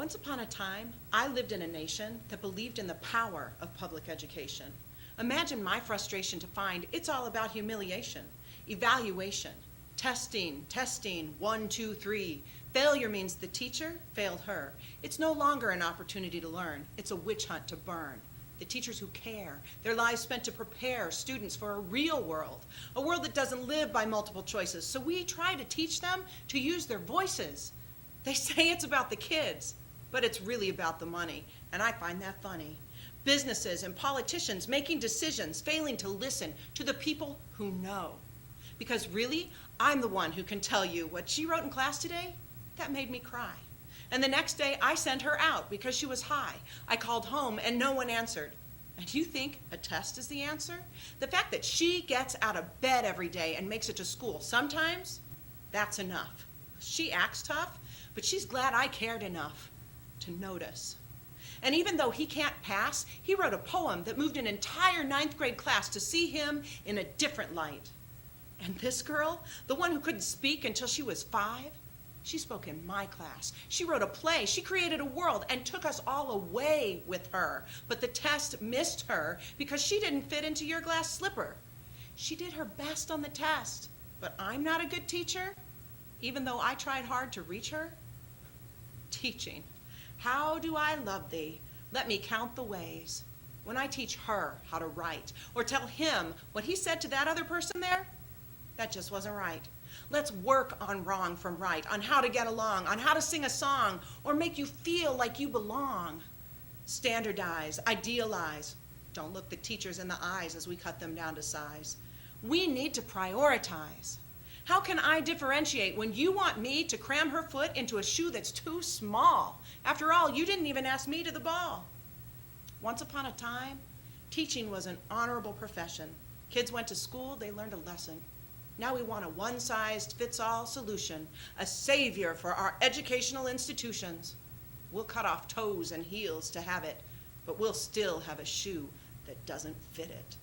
Once upon a time, I lived in a nation that believed in the power of public education. Imagine my frustration to find it's all about humiliation, evaluation, testing, 1, 2, 3. Failure means the teacher failed her. It's no longer an opportunity to learn, it's a witch hunt to burn. The teachers who care, their lives spent to prepare students for a real world, a world that doesn't live by multiple choices. So we try to teach them to use their voices. They say it's about the kids, but it's really about the money, and I find that funny. Businesses and politicians making decisions, failing to listen to the people who know. Because really, I'm the one who can tell you what she wrote in class today, that made me cry. And the next day, I sent her out because she was high. I called home and no one answered. And you think a test is the answer? The fact that she gets out of bed every day and makes it to school, sometimes, that's enough. She acts tough, but she's glad I cared enough to notice. And even though he can't pass, he wrote a poem that moved an entire 9th grade class to see him in a different light. And this girl, the one who couldn't speak until she was 5, she spoke in my class. She wrote a play. She created a world and took us all away with her. But the test missed her because she didn't fit into your glass slipper. She did her best on the test, but I'm not a good teacher, even though I tried hard to reach her. Teaching. How do I love thee? Let me count the ways. When I teach her how to write, or tell him what he said to that other person there, that just wasn't right. Let's work on wrong from right, on how to get along, on how to sing a song, or make you feel like you belong. Standardize, idealize. Don't look the teachers in the eyes as we cut them down to size. We need to prioritize. How can I differentiate when you want me to cram her foot into a shoe that's too small? After all, you didn't even ask me to the ball. Once upon a time, teaching was an honorable profession. Kids went to school, they learned a lesson. Now we want a one-size-fits-all solution, a savior for our educational institutions. We'll cut off toes and heels to have it, but we'll still have a shoe that doesn't fit it.